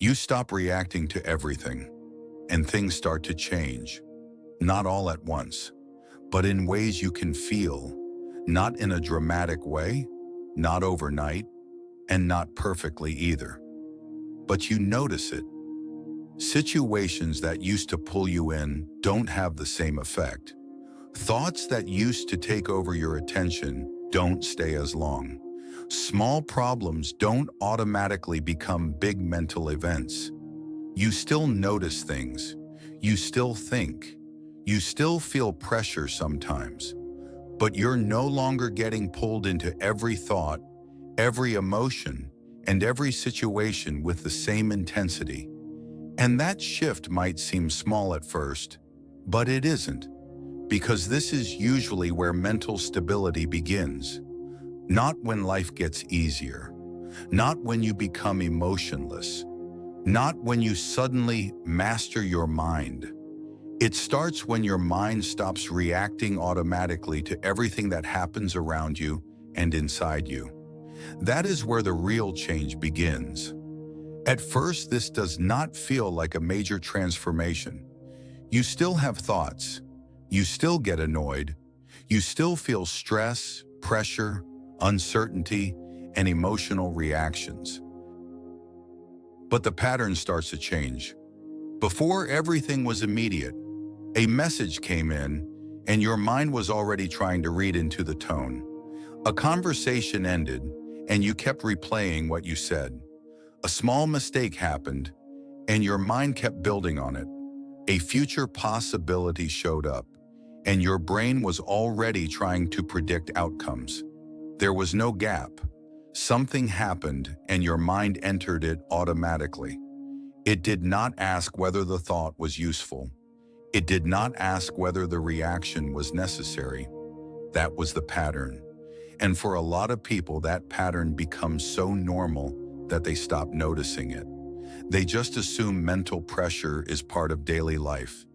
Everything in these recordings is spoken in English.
You stop reacting to everything, and things start to change. Not all at once, but in ways you can feel, not in a dramatic way, not overnight, and not perfectly either. But you notice it. Situations that used to pull you in don't have the same effect. Thoughts that used to take over your attention don't stay as long. Small problems don't automatically become big mental events. You still notice things. You still think. You still feel pressure sometimes. But you're no longer getting pulled into every thought, every emotion, and every situation with the same intensity. And that shift might seem small at first, but it isn't, because this is usually where mental stability begins. Not when life gets easier, not when you become emotionless, not when you suddenly master your mind. It starts when your mind stops reacting automatically to everything that happens around you and inside you. That is where the real change begins. At first, this does not feel like a major transformation. You still have thoughts. You still get annoyed. You still feel stress, pressure, uncertainty, and emotional reactions. But the pattern starts to change. Before, everything was immediate. A message came in, and your mind was already trying to read into the tone. A conversation ended, and you kept replaying what you said. A small mistake happened, and your mind kept building on it. A future possibility showed up, and your brain was already trying to predict outcomes. There was no gap. Something happened, and your mind entered it automatically. It did not ask whether the thought was useful. It did not ask whether the reaction was necessary. That was the pattern. And for a lot of people, that pattern becomes so normal that they stop noticing it. They just assume mental pressure is part of daily life.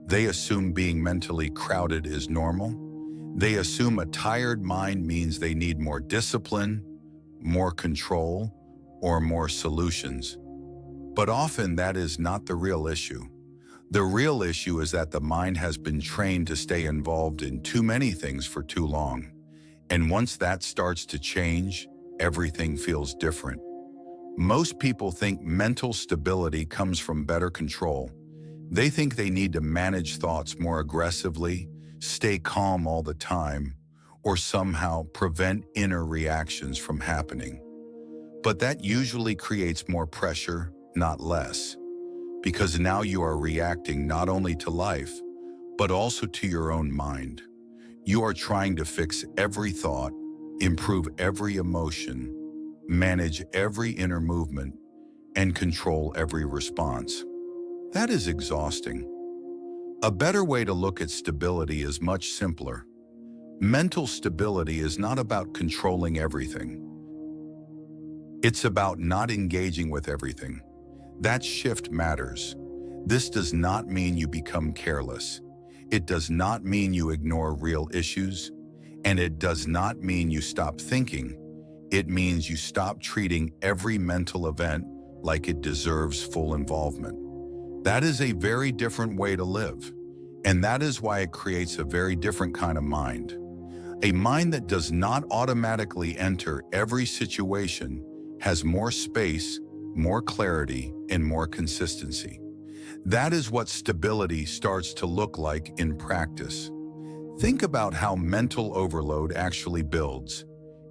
They assume being mentally crowded is normal. They assume a tired mind means they need more discipline, more control, or more solutions. But often that is not the real issue. The real issue is that the mind has been trained to stay involved in too many things for too long. And once that starts to change, everything feels different. Most people think mental stability comes from better control. They think they need to manage thoughts more aggressively, stay calm all the time, or somehow prevent inner reactions from happening. But that usually creates more pressure, not less, because now you are reacting not only to life, but also to your own mind. You are trying to fix every thought, improve every emotion, manage every inner movement, and control every response. That is exhausting. A better way to look at stability is much simpler. Mental stability is not about controlling everything. It's about not engaging with everything. That shift matters. This does not mean you become careless. It does not mean you ignore real issues. And it does not mean you stop thinking. It means you stop treating every mental event like it deserves full involvement. That is a very different way to live. And that is why it creates a very different kind of mind. A mind that does not automatically enter every situation has more space, more clarity, and more consistency. That is what stability starts to look like in practice. Think about how mental overload actually builds.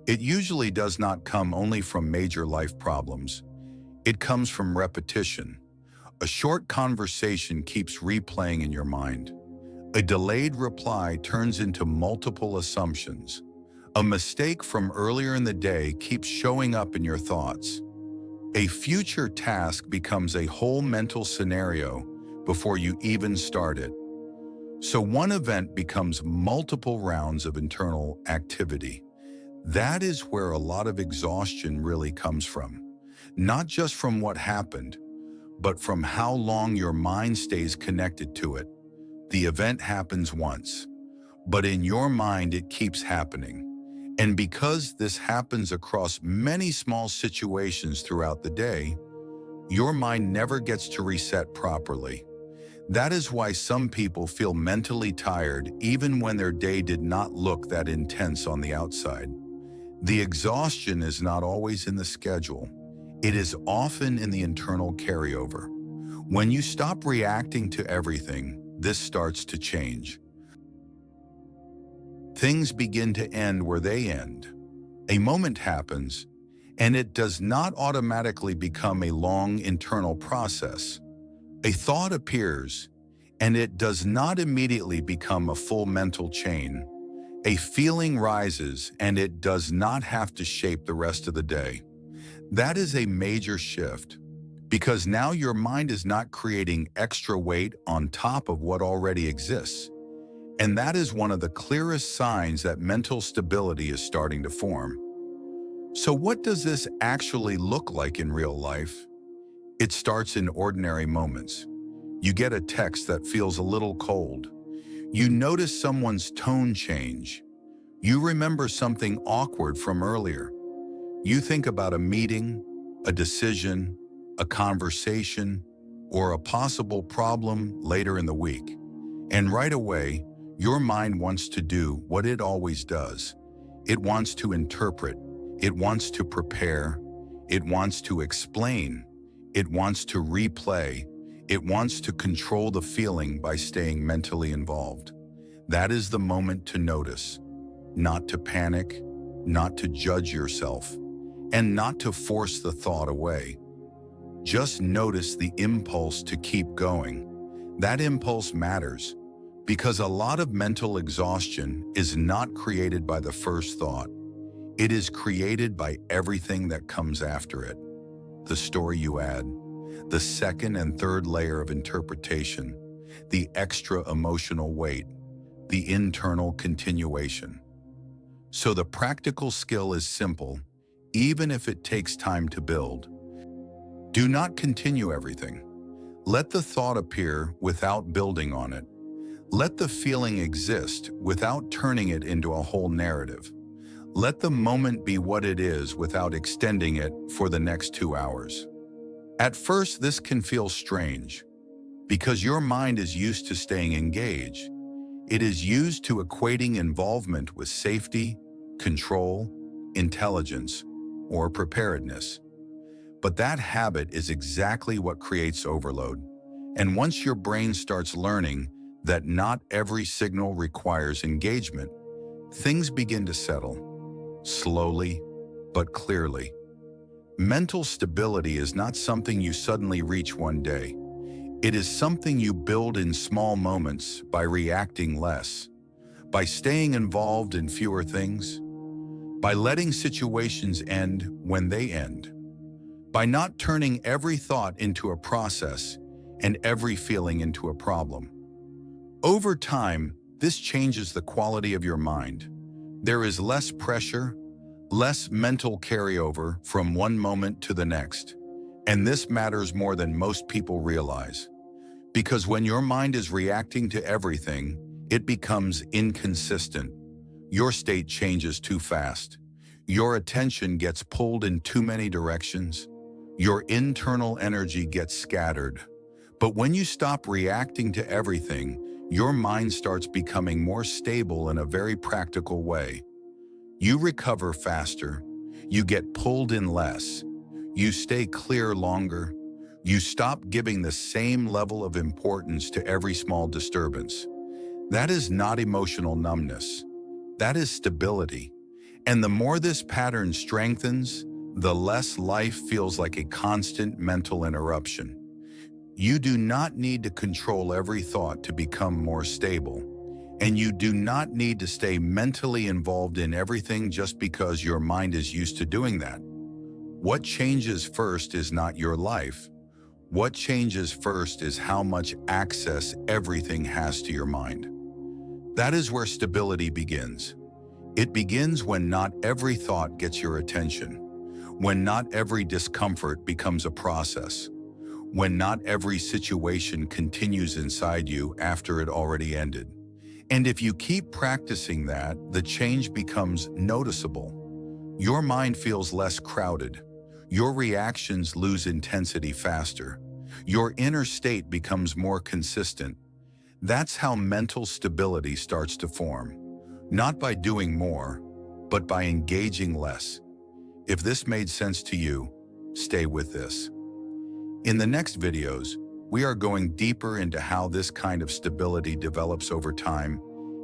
It usually does not come only from major life problems. It comes from repetition. A short conversation keeps replaying in your mind. A delayed reply turns into multiple assumptions. A mistake from earlier in the day keeps showing up in your thoughts. A future task becomes a whole mental scenario before you even start it. So one event becomes multiple rounds of internal activity. That is where a lot of exhaustion really comes from. Not just from what happened, but from how long your mind stays connected to it. The event happens once, but in your mind it keeps happening. And because this happens across many small situations throughout the day, Your mind never gets to reset properly. That is why some people feel mentally tired even when their day did not look that intense on the outside. The exhaustion is not always in the schedule. It is often in the internal carryover. When you stop reacting to everything, this starts to change. Things begin to end where they end. A moment happens, and it does not automatically become a long internal process. A thought appears, and it does not immediately become a full mental chain. A feeling rises, and it does not have to shape the rest of the day. That is a major shift, because now your mind is not creating extra weight on top of what already exists. And that is one of the clearest signs that mental stability is starting to form. So what does this actually look like in real life? It starts in ordinary moments. You get a text that feels a little cold. You notice someone's tone change. You remember something awkward from earlier. You think about a meeting, a decision, a conversation, or a possible problem later in the week. And right away, your mind wants to do what it always does. It wants to interpret. It wants to prepare. It wants to explain. It wants to replay. It wants to control the feeling by staying mentally involved. That is the moment to notice, not to panic, not to judge yourself, and not to force the thought away. Just notice the impulse to keep going. That impulse matters, because a lot of mental exhaustion is not created by the first thought. It is created by everything that comes after it. The story you add, the second and third layer of interpretation, the extra emotional weight, the internal continuation. So the practical skill is simple, even if it takes time to build. Do not continue everything. Let the thought appear without building on it. Let the feeling exist without turning it into a whole narrative. Let the moment be what it is without extending it for the next 2 hours. At first, this can feel strange, because your mind is used to staying engaged. It is used to equating involvement with safety, control, intelligence, or preparedness. But that habit is exactly what creates overload. And once your brain starts learning that not every signal requires engagement, things begin to settle, slowly but clearly. Mental stability is not something you suddenly reach one day. It is something you build in small moments by reacting less, by staying involved in fewer things, by letting situations end when they end, by not turning every thought into a process and every feeling into a problem. Over time, this changes the quality of your mind. There is less pressure, less mental carryover from one moment to the next. And this matters more than most people realize. Because when your mind is reacting to everything, it becomes inconsistent. Your state changes too fast. Your attention gets pulled in too many directions. Your internal energy gets scattered. But when you stop reacting to everything, your mind starts becoming more stable in a very practical way. You recover faster. You get pulled in less. You stay clear longer. You stop giving the same level of importance to every small disturbance. That is not emotional numbness. That is stability. And the more this pattern strengthens, the less life feels like a constant mental interruption. You do not need to control every thought to become more stable. And you do not need to stay mentally involved in everything just because your mind is used to doing that. What changes first is not your life. What changes first is how much access everything has to your mind. That is where stability begins. It begins when not every thought gets your attention, when not every discomfort becomes a process, when not every situation continues inside you after it already ended. And if you keep practicing that, the change becomes noticeable. Your mind feels less crowded. Your reactions lose intensity faster. Your inner state becomes more consistent. That's how mental stability starts to form. Not by doing more, but by engaging less. If this made sense to you, stay with this. In the next videos, we are going deeper into how this kind of stability develops over time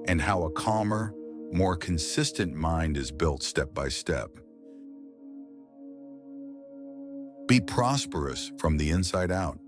and how a calmer, more consistent mind is built step by step. Be prosperous from the inside out.